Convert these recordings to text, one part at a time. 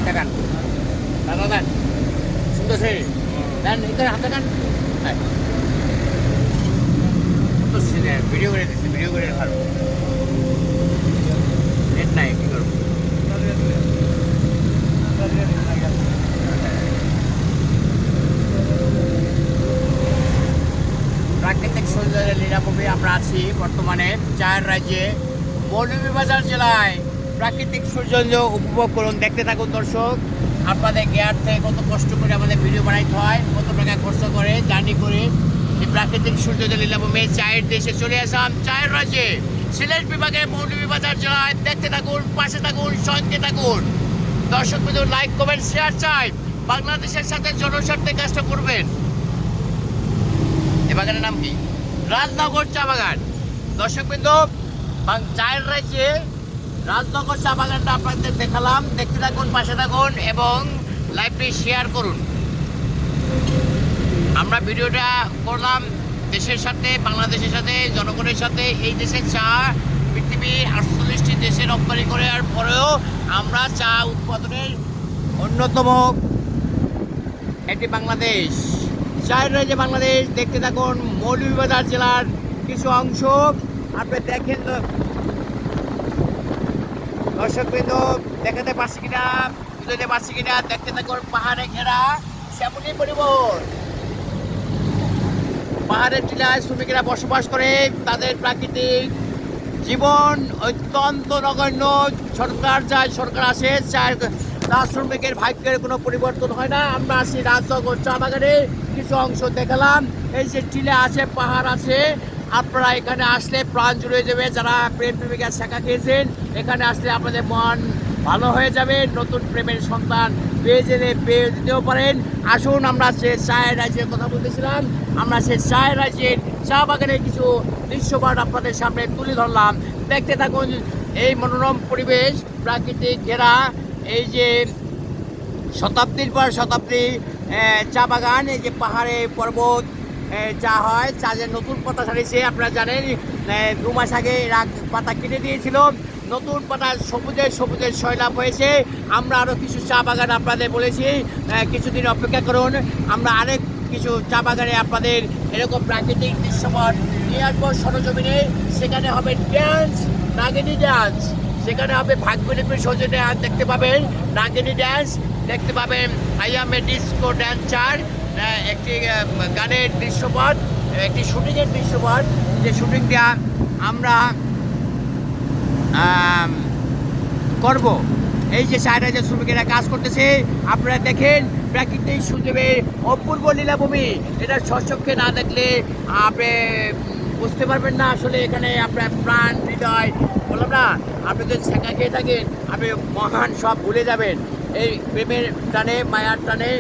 দেখান দাদা দেন সুন্দর সে দেন এখানে হাতে দেন ভিডিও করে দিচ্ছি ভিডিও করে ভালো নেট নাই কী করবো প্রাকৃতিক সৌন্দর্যের লীলাভূমি আমরা আছি বর্তমানে চায়ের রাজ্যে মৌলভীবাজার জেলায় প্রাকৃতিক সৌন্দর্য উপভোগ করুন দেখতে থাকুন দর্শক আপনাদের গেয়ার থেকে কত কষ্ট করে আমাদের ভিডিও বানাইতে হয় কত টাকা খরচ করে জার্নি করে এই প্রাকৃতিক সৌন্দর্য লীলাভূমি চায়ের দেশে চলে আসলাম চায়ের রাজ্যে সিলেট বিভাগের মৌলভীবাজার জেলায় দেখতে থাকুন পাশে থাকুন সঙ্গে থাকুন দর্শক বিন্দু লাইক কমেন্ট শেয়ার চাই বাংলাদেশের সাথে জনস্বার্থে কাজটা করবেন এ বাগানের নাম কি রাজনগর চা বাগান দর্শক বিন্দু চায়ের রাজ্যে রাজনগর চা বাগানটা আপনাদের দেখালাম দেখতে থাকুন পাশে থাকুন এবং লাইভটি শেয়ার করুন আমরা ভিডিওটা করলাম দেশের সাথে বাংলাদেশের সাথে জনগণের সাথে এই দেশের চা পৃথিবীর 48টি দেশে রপ্তানি করার পরেও আমরা চা উৎপাদনের অন্যতম এটি বাংলাদেশ চায়ের রাজ্যে বাংলাদেশ দেখতে থাকুন মৌলভীবাজার জেলার কিছু অংশ আপনি দেখেন দর্শকবৃন্দ দেখাতে পারছি কিনা বুঝতে পারছি কিনা দেখতে থাকুন পাহাড়ে ঘেরা শ্যামলী পরিবহন পাহাড়ের টিলায় শ্রমিকেরা বসবাস করে তাদের প্রাকৃতিক জীবন অত্যন্ত নগণ্য সরকার যায় সরকার আসে চায় চা শ্রমিকের ভাগ্যের কোনো পরিবর্তন হয় না আমরা আসি রাজনগর চা বাগানে কিছু অংশ দেখালাম এই যে টিলা আছে পাহাড় আছে আপনারা এখানে আসলে প্রাণ জুড়ে যাবে যারা প্রেম প্রেমিকা শেখা খেয়েছেন এখানে আসলে আপনাদের মন ভালো হয়ে যাবে নতুন প্রেমের সন্তান পেয়ে দিতেও পারেন আসুন আমরা সে চায়ের রাজ্যের কথা বলতেছিলাম আমরা সে চায়ের রাজ্যের চা বাগানের কিছু দৃশ্যমান আপনাদের সামনে তুলে ধরলাম দেখতে থাকুন এই মনোরম পরিবেশ প্রাকৃতিক ঘেরা এই যে শতাব্দীর পর শতাব্দী চা বাগান এই যে পাহাড়ে পর্বত চা হয় চা যে নতুন পাতা ছাড়িয়েছে আপনারা জানেন 2 মাস আগে পাতা কেটে দিয়েছিল নতুন পাতা সবুজের সয়লাভ হয়েছে আমরা আরও কিছু চা বাগান আপনাদের বলেছি কিছুদিন অপেক্ষা করুন আমরা আরেক কিছু চা বাগানে আপনাদের এরকম প্রাকৃতিক দৃশ্যমান নিয়ে আসবো সরজমিনে সেখানে হবে ড্যান্স নাগিনী ডান্স সেখানে হবে ভাগ্যলিপির সৌজন্যে দেখতে পাবেন নাগিনী ড্যান্স দেখতে পাবেন I M A disco dancer একটি গানের দৃশ্যপট একটি শুটিংয়ের দৃশ্যপট যে শুটিংটা আমরা করব এই যে চায়ের রাজ্যের শ্রমিকেরা কাজ করতেছে আপনারা দেখেন প্রাকৃতিক সুযোগের অপূর্ব লীলাভূমি এটা স্বচক্ষে না দেখলে আপনি বুঝতে পারবেন না আসলে এখানে আপনার প্রাণ হৃদয় বললাম না আপনি যদি শেখা খেয়ে থাকেন আপনি মহান সব ভুলে যাবেন এই প্রেমের টানে মায়ার টানে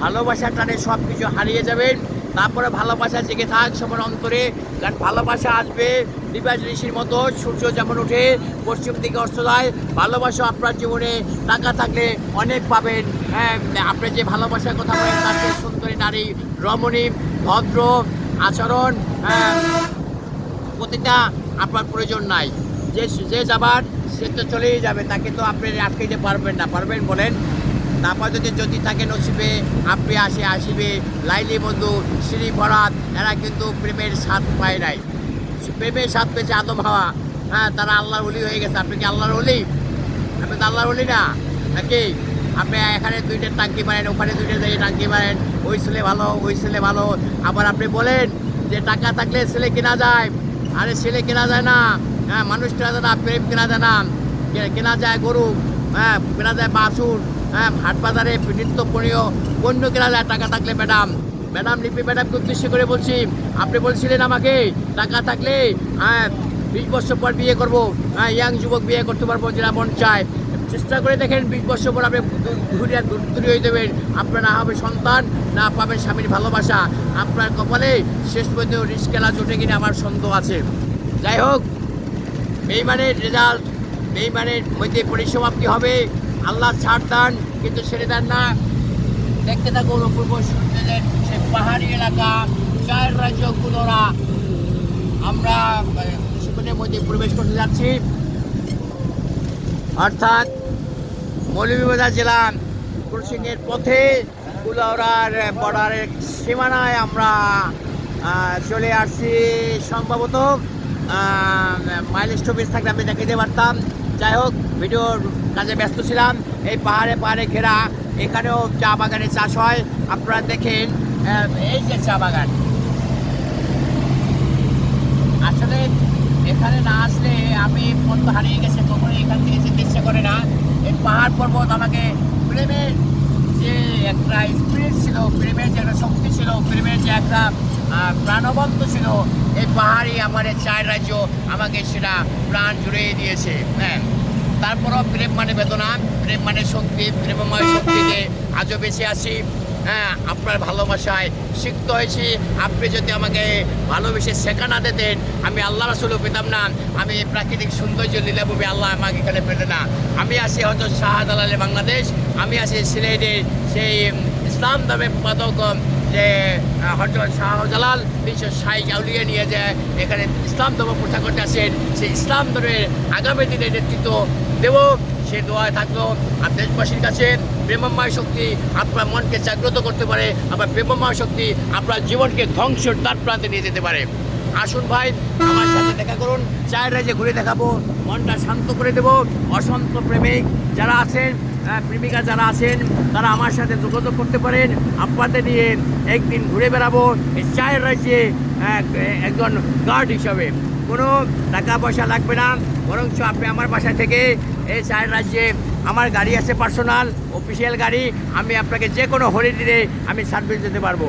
ভালোবাসার টানে সব কিছু হারিয়ে যাবেন তারপরে ভালোবাসা জেগে থাক সবার অন্তরে কারণ ভালোবাসা আসবে দিবাজ ঋষির মতো সূর্য যেমন ওঠে পশ্চিম দিকে অস্ত যায় ভালোবাসা আপনার জীবনে টাকা থাকলে অনেক পাবেন হ্যাঁ আপনি যে ভালোবাসার কথা বলেন তাকে সুন্দরী নারী রমণী ভদ্র আচরণ প্রতিটা আপনার প্রয়োজন নাই যে যাবার সে তো চলেই যাবে তাকে তো আপনি আটকে দিতে পারবেন না পারবেন বলেন তারপর যদি থাকে নসিবে আপনি আসিবে লাইলি বন্ধু শ্রী ভরাত এরা কিন্তু প্রেমের স্বাদ পায় নাই প্রেমের স্বাদ পেয়েছে আদম হাওয়া হ্যাঁ তারা আল্লাহর ওলি হয়ে গেছে আপনি কি আল্লাহর ওলি আপনি তো আল্লাহর ওলি না নাকি আপনি এখানে 2টা টাঙ্কি মারেন ওখানে 2টা জায়গায় টাঙ্কি মারেন ওই ছেলে ভালো আবার আপনি বলেন যে টাকা থাকলে ছেলে কেনা যায় আরে ছেলে কেনা যায় না হ্যাঁ মানুষ কেনা যায় না প্রেম কেনা যায় না কেনা যায় গরু হ্যাঁ কেনা যায় বাছুর হ্যাঁ হাট বাজারে নিত্য পণ্য কেনা যায় টাকা থাকলে ম্যাডাম লিপি ম্যাডামকে উদ্দেশ্য করে বলছি আপনি বলছিলেন আমাকে টাকা থাকলে হ্যাঁ 20 বছর পর বিয়ে করবো হ্যাঁ ইয়াং যুবক বিয়ে করতে পারবো যেটা মন চায় চেষ্টা করে দেখেন 20 বছর পর আপনি দূরে হয়ে যাবেন আপনার না হবে সন্তান না পাবেন স্বামীর ভালোবাসা আপনার কপালে শেষ পর্যন্ত রিস্কেলা জোটে কিনা আমার সন্দেহ আছে যাই হোক বেইমানের রেজাল্ট বেইমানের মধ্যে পরিসমাপ্তি হবে আল্লাহ ছাড় দেন কিন্তু ছেড়ে দেন না দেখতে থাকুন অপূর্ব সূর্যদের সে পাহাড়ি এলাকা চায়ের রাজ্য কুলোরা আমরা কিছুক্ষণের মধ্যে প্রবেশ করতে যাচ্ছি অর্থাৎ মৌলভীবাজার জেলা ক্রসিংয়ের পথে কুলাউড়ার বর্ডারের সীমানায় আমরা চলে আসছি। সম্ভবত মাইল স্টপেজ থাকলে আমি দেখাতে পারতাম। যাই হোক, ভিডিওর কাজে ব্যস্ত ছিলাম। এই পাহাড়ে পাহাড়ে ঘেরা, এখানেও চা বাগানে চাষ হয়। আপনারা দেখেন এই যে চা বাগান। আসলে এখানে না আসলে আমি মন তো হারিয়ে গেছে, কখনোই এখান থেকে যেতে ইচ্ছে করে না। এই পাহাড় পর্বত আমাকে প্রেমের যে একটা স্পিরিট ছিল, প্রেমের যে একটা শক্তি ছিল, প্রেমের যে একটা প্রাণবন্ত ছিল, এই পাহাড়ই আমার এই চার রাজ্য আমাকে সেটা প্রাণ জুড়িয়ে দিয়েছে। হ্যাঁ, তারপরও প্রেম মানে বেদনা, প্রেম মানে শক্তি, প্রেমময় শক্তিতে আজও বেঁচে আছি। হ্যাঁ, আপনার ভালোবাসায় সিক্ত হয়েছি। আপনি যদি আমাকে ভালোবেসে শেখা না দিতেন, আমি আল্লাহ রাসূলও পেতাম না। আমি প্রাকৃতিক সৌন্দর্য লীলাভূমি আল্লাহ আমাকে এখানে পেতে না। আমি আছি হয়তো শাহজালালে বাংলাদেশ, আমি আছি সিলেটের সেই ইসলাম ধর্মের প্রতিপাদক যে হযরত শাহজালাল 360 আউলিয়া নিয়ে যায় এখানে ইসলাম ধর্ম প্রচার করতে আসেন। সেই ইসলাম ধর্মের আগামী দিনে নেতৃত্ব দেব, সে দোয়ায় থাকলো। আর দেশবাসীর কাছে প্রেমময় শক্তি আপনার মনকে জাগ্রত করতে পারে, আবার প্রেমময় শক্তি আপনার জীবনকে ধ্বংসের দ্বার প্রান্তে নিয়ে যেতে পারে। আসুন ভাই, আমার সাথে দেখা করুন, চায়ের রাজ্যে ঘুরে দেখাবো, মনটা শান্ত করে দেব। অশান্ত প্রেমিক যারা আছেন, প্রেমিকা যারা আছেন, তারা আমার সাথে যোগাযোগ করতে পারেন। আপনাদের নিয়ে একদিন ঘুরে বেড়াবো এই চায়ের রাজ্যে একজন গার্ড হিসাবে। কোনো টাকা পয়সা লাগবে না, বরঞ্চ আপনি আমার বাসা থেকে এই চায়ের রাজ্যে আমার গাড়ি আছে, পার্সোনাল অফিসিয়াল গাড়ি, আমি আপনাকে যে কোনো হলিডে আমি সার্ভিস দিতে পারবো।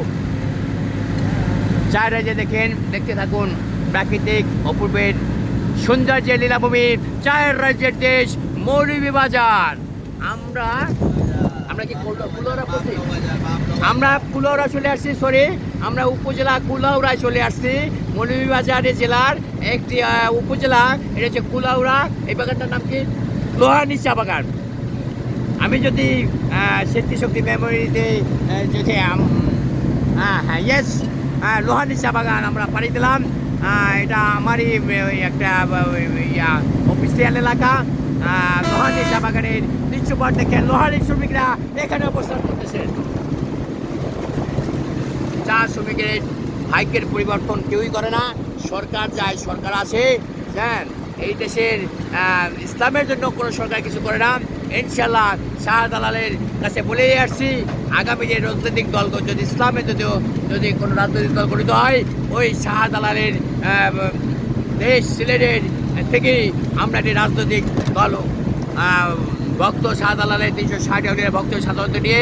চায়ের রাজ্যে দেখেন, দেখতে থাকুন প্রাকৃতিক অপূর্বের সৌন্দর্যের লীলাভূমি, চায়ের রাজ্যের দেশ মৌলভীবাজার। আমরা কি কুলাউড়া করছি? আমরা কুলাউড়া চলে আসছি, আমরা উপজেলা কুলাউড়ায় চলে আসছি। মৌলভীবাজার জেলার একটি উপজেলা, এটা হচ্ছে কুলাউড়া। এই বাগানটার নাম কি? লোহানী চা বাগান। আমি যদি স্মৃতিশক্তি মেমোরিতে যদি হ্যাঁ ইয়েস, লোহানী চা বাগান আমরা পাড়ি দিলাম। এটা আমারই একটা অফিসিয়াল এলাকা। লোহানী চা বাগানের দৃশ্যপট দেখেন, লোহানী শ্রমিকরা এখানে অবস্থান করতেছেন। চা শ্রমিকের ভাগ্যের পরিবর্তন কেউই করে না, সরকার যায়, সরকার আসে। হ্যাঁ, এই দেশের ইসলামের জন্য কোনো সরকার কিছু করে না। ইনশাল্লাহ শাহজালালের কাছে বলেই আসছি, আগামী যে রাজনৈতিক দল যদি ইসলামের যদি কোনো রাজনৈতিক দল গঠিত হয়, ওই শাহজালালের দেশ সিলেটের থেকেই আমরা একটি রাজনৈতিক দল ভক্ত শাহজালালের 360 আউলিয়ার ভক্ত সাধারণত নিয়ে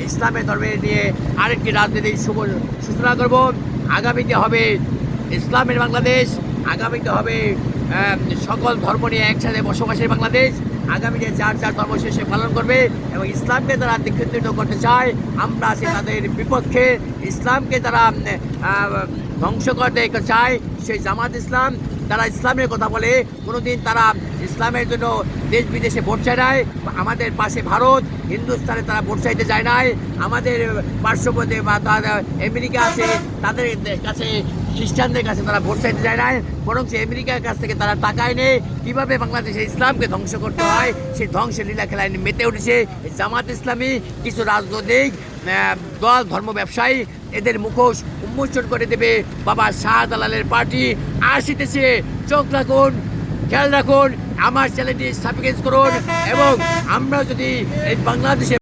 ইসলামের ধর্মের নিয়ে আরেকটি রাজনৈতিক সূচনা করব। আগামীতে হবে ইসলামের বাংলাদেশ, আগামীতে হবে সকল ধর্ম নিয়ে একসাথে বসবাসের বাংলাদেশ। আগামীতে যার যার ধর্ম সে পালন করবে এবং ইসলামকে যারা দীক্ষিত করতে চায় আমরা আছি তাদের বিপক্ষে। ইসলামকে যারা ধ্বংস করতে চায় সেই জামাত ইসলাম, তারা ইসলামের কথা বলে, কোনোদিন তারা ইসলামের জন্য দেশ বিদেশে ভোট চায় নাই। আমাদের পাশে ভারত, হিন্দুস্তানে তারা ভোট চাইতে যায় নাই। আমাদের পার্শ্ববর্তী বা আমেরিকা আছে, তাদের কাছে খ্রিস্টানদের কাছে তারা ভোট চাইতে যায় নাই, বরং আমেরিকার কাছ থেকে তারা টাকায় নেয়। কীভাবে বাংলাদেশে ইসলামকে ধ্বংস করতে হয় সেই ধ্বংসের লীলা খেলায় মেতে উঠেছে জামাত ইসলামী। কিছু রাজনৈতিক দল, ধর্ম ব্যবসায়ী এদের মুখোশ উন্মোচন করে দেবে বাবা শাহজালালের পার্টি আসিতেছে। চোখ রাখুন, খেয়াল রাখুন, আমার চ্যানেলটি সাবস্ক্রাইব করুন এবং আমরা যদি এই বাংলাদেশে